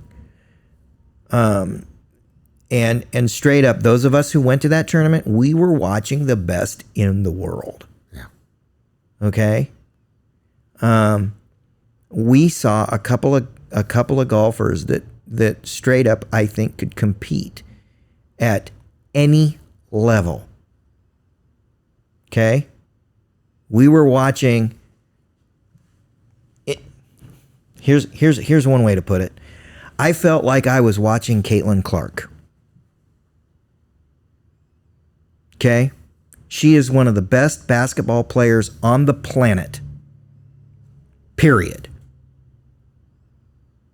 And straight up, those of us who went to that tournament, we were watching the best in the world. Yeah. Okay. We saw a couple of golfers that straight up, I think, could compete at any level. Okay. We were watching it. Here's one way to put it. I felt like I was watching Caitlin Clark. Okay. She is one of the best basketball players on the planet. Period.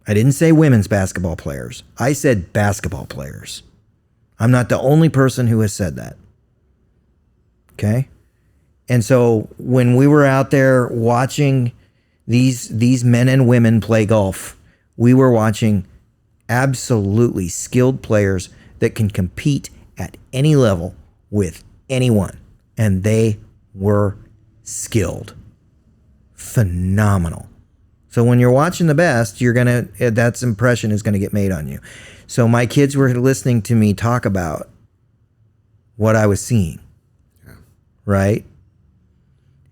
I didn't say women's basketball players. I said basketball players. I'm not the only person who has said that. Okay? And so when we were out there watching these men and women play golf, we were watching absolutely skilled players that can compete at any level with anyone. And they were skilled. Phenomenal. So when you're watching the best, that impression is going to get made on you. So my kids were listening to me talk about what I was seeing. Yeah. Right?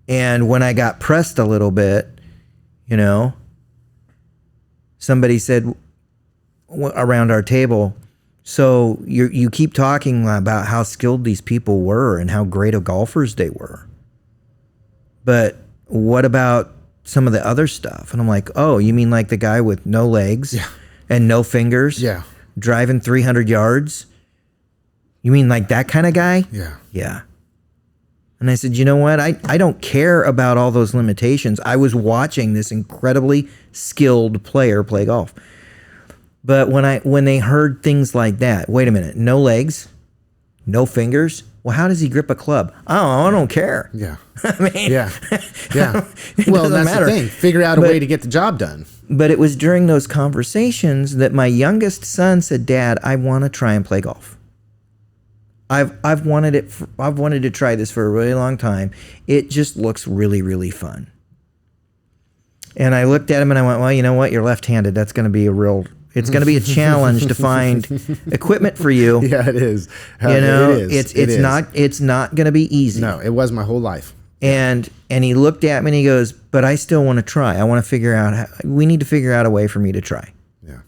And when I got pressed a little bit, somebody said around our table, so you keep talking about how skilled these people were and how great of golfers they were. But what about some of the other stuff? And I'm like, oh, you mean like the guy with no legs and no fingers? Yeah. Driving 300 yards? You mean like that kind of guy? Yeah. Yeah. And I said, you know what? I don't care about all those limitations. I was watching this incredibly skilled player play golf. But when they heard things like that, wait a minute, no legs, no fingers. Well, how does he grip a club? Oh, I don't care. Yeah. I mean, yeah. It Well, that's matter. the thing. Figure out a way to get the job done. But it was during those conversations that my youngest son said, Dad, I want to try and play golf. I've wanted to try this for a really long time. It just looks really, really fun. And I looked at him and I went, well, you know what? You're left-handed. That's going to be it's going to be a challenge to find equipment for you. Yeah, it is. It's not going to be easy. No, it was my whole life. And he looked at me and he goes, but I still want to try. I want to figure out we need to figure out a way for me to try. Yeah.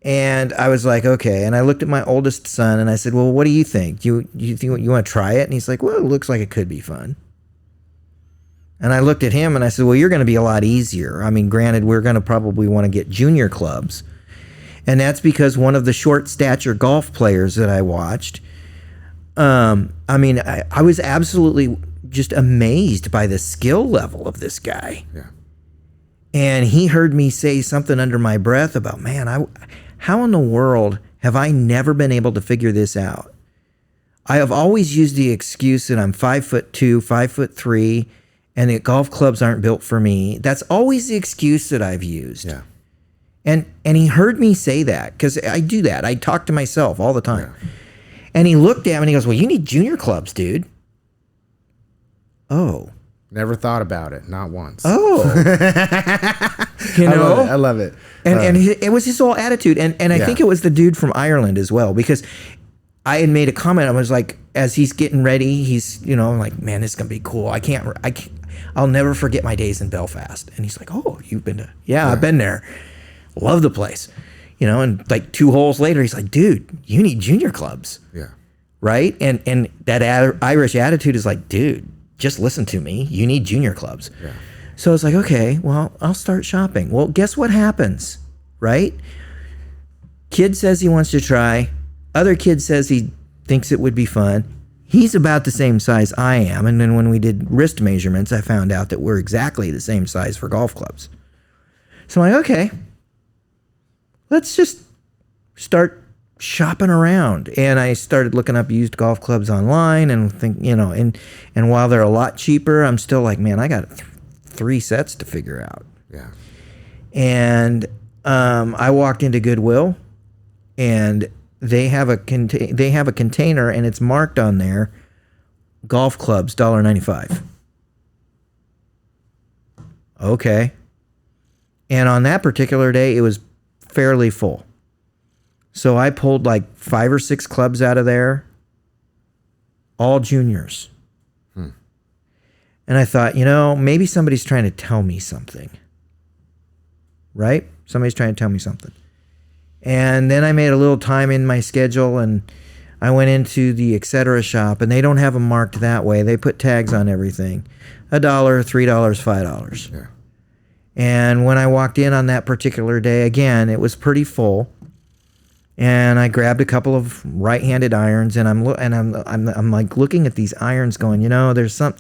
And I was like, okay. And I looked at my oldest son and I said, well, what do you think? You think you want to try it? And he's like, well, it looks like it could be fun. And I looked at him and I said, well, you're going to be a lot easier. I mean, granted, we're going to probably want to get junior clubs. And that's because one of the short stature golf players that I watched, I was absolutely just amazed by the skill level of this guy. Yeah. And he heard me say something under my breath about, man, how in the world have I never been able to figure this out? I have always used the excuse that I'm 5'2", 5'3", and that golf clubs aren't built for me. That's always the excuse that I've used. Yeah. And he heard me say that because I do that. I talk to myself all the time. Yeah. And he looked at me and he goes, well, you need junior clubs, dude. Oh. Never thought about it. Not once. Oh. I love it. And it was his whole attitude. And I think it was the dude from Ireland as well, because I had made a comment. I was like, as he's getting ready, he's, I'm like, man, this is going to be cool. I'll never forget my days in Belfast. And he's like, oh, you've been to, yeah, I've been there. Love the place. And like 2 holes later, he's like, dude, you need junior clubs. Yeah. Right. And that Irish attitude is like, dude, just listen to me. You need junior clubs. Yeah. So I was like, okay, well, I'll start shopping. Well, guess what happens, right? Kid says he wants to try. Other kid says he thinks it would be fun. He's about the same size I am. And then when we did wrist measurements, I found out that we're exactly the same size for golf clubs. So I'm like, okay, let's just start shopping around. And I started looking up used golf clubs online and and while they're a lot cheaper, I'm still like, man, I got 3 sets to figure out. Yeah. And I walked into Goodwill and they have a container and it's marked on there, golf clubs, $1.95. Okay. And on that particular day, it was fairly full. So I pulled like 5 or 6 clubs out of there, all juniors. And I thought, maybe somebody's trying to tell me something. Right? Somebody's trying to tell me something. And then I made a little time in my schedule, and I went into the etc. shop, and they don't have them marked that way. They put tags on everything. $1, $3, $5. Yeah. And when I walked in on that particular day, again, it was pretty full. And I grabbed a couple of right-handed irons, and I'm like looking at these irons, going, there's some.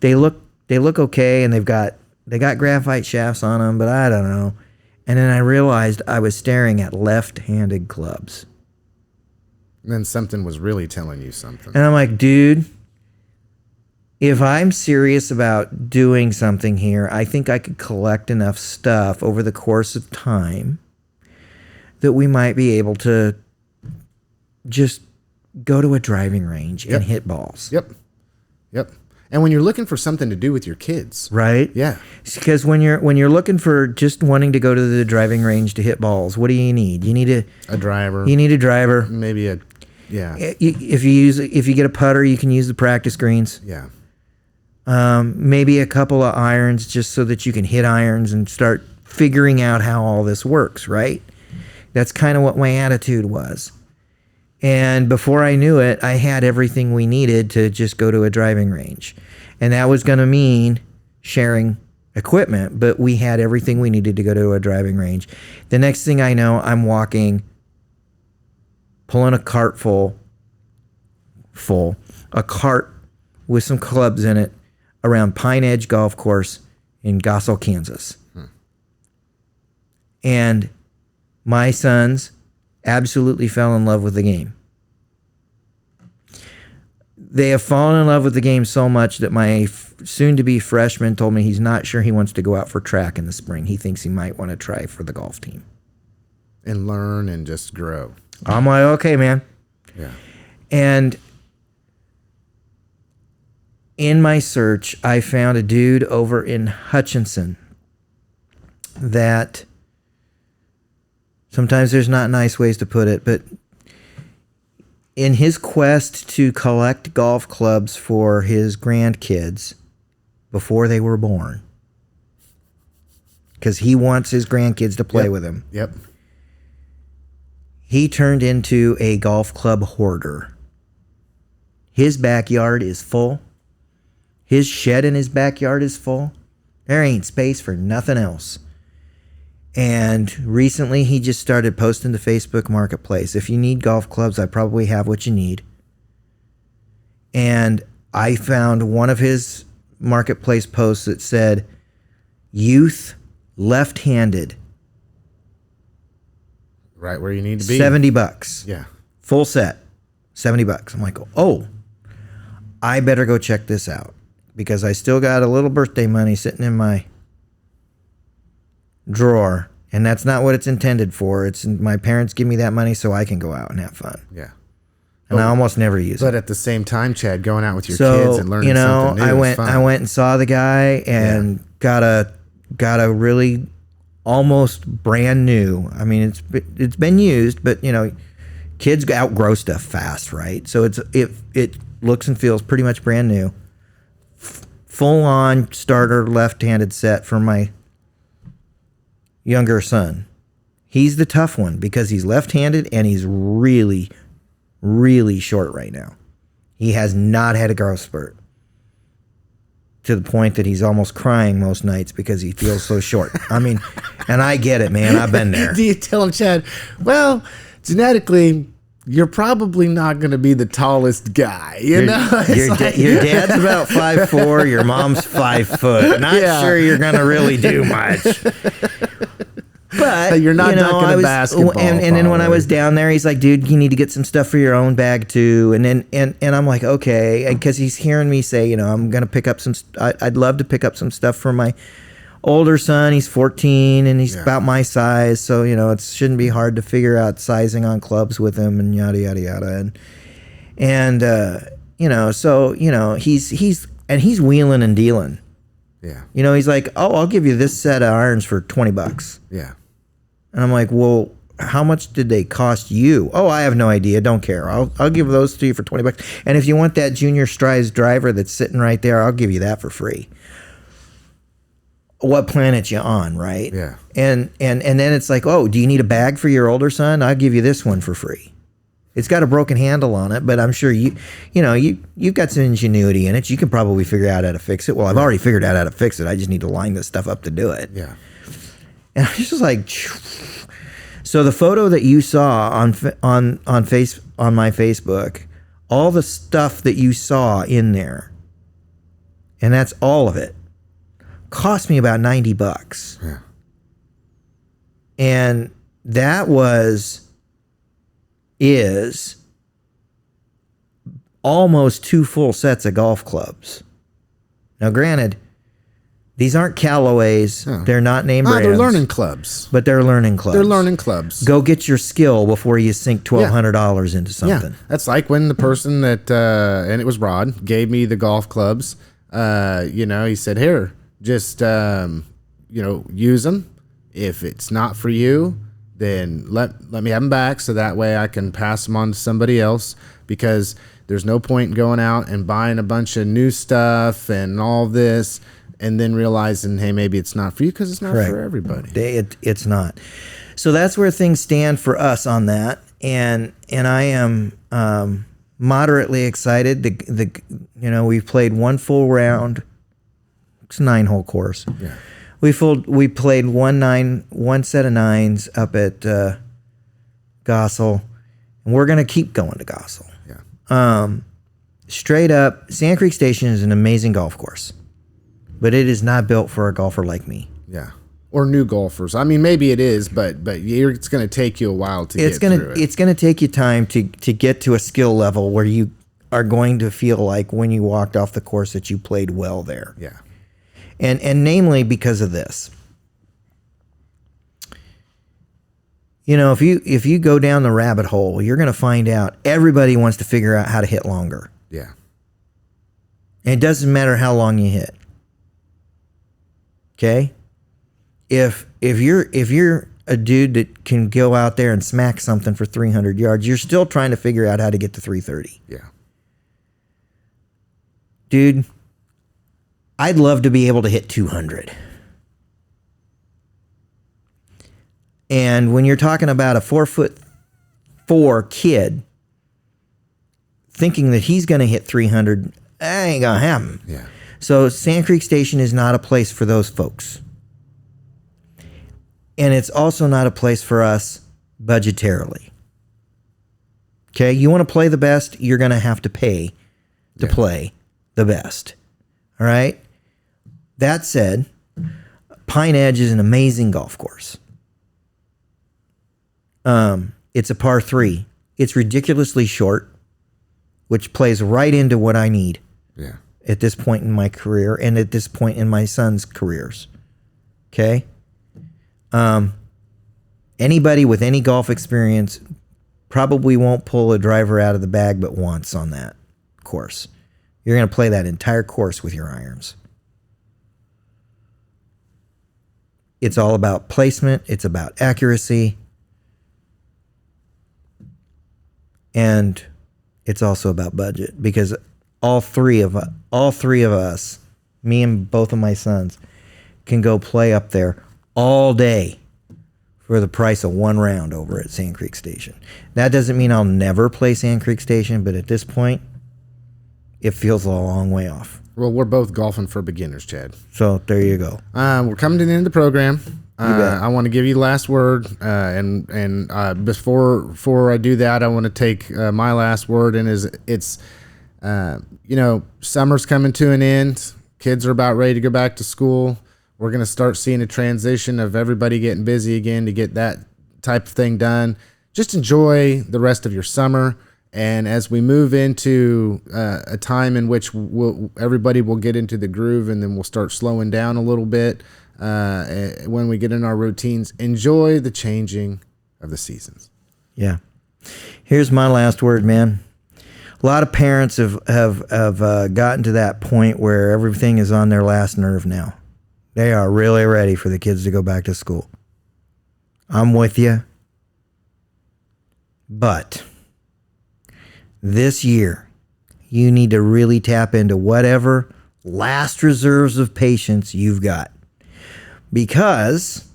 They look okay, and they got graphite shafts on them, but I don't know. And then I realized I was staring at left-handed clubs. And then something was really telling you something. And I'm like, dude, if I'm serious about doing something here, I think I could collect enough stuff over the course of time that we might be able to just go to a driving range and hit balls. Yep. And when you're looking for something to do with your kids. Right? Yeah. Because when you're looking for just wanting to go to the driving range to hit balls, what do you need? You need a driver. You need a driver. Maybe if you get a putter, you can use the practice greens. Yeah. Maybe a couple of irons just so that you can hit irons and start figuring out how all this works, right? That's kind of what my attitude was. And before I knew it, I had everything we needed to just go to a driving range. And that was going to mean sharing equipment, but we had everything we needed to go to a driving range. The next thing I know, I'm pulling a cart a cart with some clubs in it around Pine Edge Golf Course in Gossel, Kansas. And my sons absolutely fell in love with the game. They have fallen in love with the game so much that my soon-to-be freshman told me he's not sure he wants to go out for track in the spring. He thinks he might want to try for the golf team. And learn and just grow. I'm like, okay, man. Yeah. And in my search, I found a dude over in Hutchinson that sometimes there's not nice ways to put it, but in his quest to collect golf clubs for his grandkids before they were born, because he wants his grandkids to play with him. Yep. He turned into a golf club hoarder. His backyard is full. His shed in his backyard is full. There ain't space for nothing else. And recently he just started posting to Facebook Marketplace. If you need golf clubs, I probably have what you need. And I found one of his Marketplace posts that said, youth left-handed. Right where you need to be. $70. Yeah. Full set. $70. I'm like, oh, I better go check this out. Because I still got a little birthday money sitting in my drawer, and that's not what it's intended for. It's my parents give me that money so I can go out and have fun. Yeah. And I almost never use it. But at the same time, Chad, going out with your kids and learning something new is fun. I went and saw the guy and got a really almost brand new. I mean, it's been used, but kids outgrow stuff fast, right? So it looks and feels pretty much brand new. Full on starter left-handed set for my younger son. He's the tough one because he's left-handed and he's really, really short right now. He has not had a growth spurt to the point that he's almost crying most nights because he feels so short. I mean, and I get it, man. I've been there. Do you tell him, Chad, well, genetically, you're probably not going to be the tallest guy, you know? Your dad's about 5'4", your mom's 5 foot. Not sure you're going to really do much. But you're not going to basketball. And then when I was down there, he's like, dude, you need to get some stuff for your own bag too. And I'm like, okay, because he's hearing me say, I'm going to pick up some. I'd love to pick up some stuff for my older son. He's 14 and he's about my size, so it shouldn't be hard to figure out sizing on clubs with him and yada yada yada. And he's wheeling and dealing. Yeah. He's like, oh, I'll give you this set of irons for $20. Yeah. And I'm like, well, how much did they cost you? Oh, I have no idea. Don't care. I'll give those to you for $20. And if you want that Junior Strides driver that's sitting right there, I'll give you that for free. What planet you on, right? Yeah. And then it's like, oh, do you need a bag for your older son? I'll give you this one for free. It's got a broken handle on it, but I'm sure you've got some ingenuity in it. You can probably figure out how to fix it. Well, I've already figured out how to fix it. I just need to line this stuff up to do it. Yeah. And I was just like, so the photo that you saw on my Facebook, all the stuff that you saw in there, and that's all of it, cost me about $90. Yeah. And that is almost 2 full sets of golf clubs. Now, granted, these aren't Callaways. Oh. They're not name brands. They're learning clubs. But they're learning clubs. They're learning clubs. Go get your skill before you sink $1,200 into something. Yeah. That's like when the person that, and it was Rod, gave me the golf clubs. He said, here, just, use them. If it's not for you, then let me have them back so that way I can pass them on to somebody else, because there's no point in going out and buying a bunch of new stuff and all this and then realizing, hey, maybe it's not for you, because it's not for everybody. It's not. So that's where things stand for us on that. And I am moderately excited. We've played one full round. It's a 9-hole course. Yeah. We played one set of 9s up at Gossel, and we're gonna keep going to Gossel. Yeah. Straight up, Sand Creek Station is an amazing golf course, but it is not built for a golfer like me. Yeah. Or new golfers. I mean, maybe it is, but it's going to take you a while to get through it. It's going to take you time to get to a skill level where you are going to feel like when you walked off the course that you played well there. Yeah. And namely because of this. If you go down the rabbit hole, you're going to find out everybody wants to figure out how to hit longer. Yeah. And it doesn't matter how long you hit. Okay? If you're a dude that can go out there and smack something for 300 yards, you're still trying to figure out how to get to 330. Yeah. Dude, I'd love to be able to hit 200. And when you're talking about a 4'4" kid thinking that he's going to hit 300, that ain't going to happen. Yeah. So Sand Creek Station is not a place for those folks. And it's also not a place for us budgetarily. Okay, you want to play the best, you're going to have to pay to play the best. All right? That said, Pine Edge is an amazing golf course. It's a par 3. It's ridiculously short, which plays right into what I need at this point in my career and at this point in my son's careers. Okay? Anybody with any golf experience probably won't pull a driver out of the bag but once on that course. You're going to play that entire course with your irons. It's all about placement. It's about accuracy. And it's also about budget, because all three of us, me and both of my sons, can go play up there all day for the price of one round over at Sand Creek Station. That doesn't mean I'll never play Sand Creek Station, but at this point, it feels a long way off. Well, we're both golfing for beginners, Chad. So there you go. We're coming to the end of the program. I want to give you the last word, and before I do that, I want to take my last word, and it's summer's coming to an end. Kids are about ready to go back to school. We're going to start seeing a transition of everybody getting busy again to get that type of thing done. Just enjoy the rest of your summer. And as we move into a time in which everybody will get into the groove, and then we'll start slowing down a little bit when we get in our routines, enjoy the changing of the seasons. Yeah. Here's my last word, man. A lot of parents have gotten to that point where everything is on their last nerve now. They are really ready for the kids to go back to school. I'm with you. But this year, you need to really tap into whatever last reserves of patience you've got, because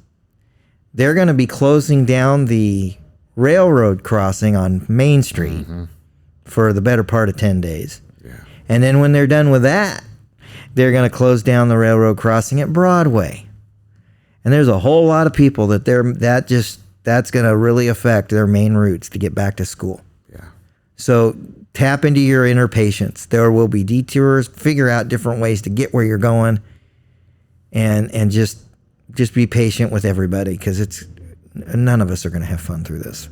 they're going to be closing down the railroad crossing on Main Street for the better part of 10 days. Yeah. And then when they're done with that, they're going to close down the railroad crossing at Broadway. And there's a whole lot of people that's going to really affect their main routes to get back to school. Yeah. So tap into your inner patience. There will be detours. Figure out different ways to get where you're going, and just be patient with everybody, because none of us are going to have fun through this.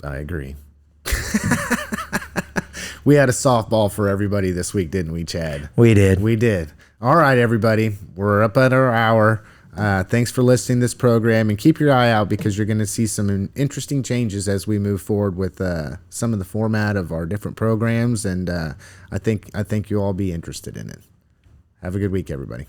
I agree. We had a softball for everybody this week, didn't we, Chad? We did. We did. All right, everybody. We're up at our hour. Thanks for listening to this program, and keep your eye out, because you're going to see some interesting changes as we move forward with some of the format of our different programs, and I think you'll all be interested in it. Have a good week, everybody.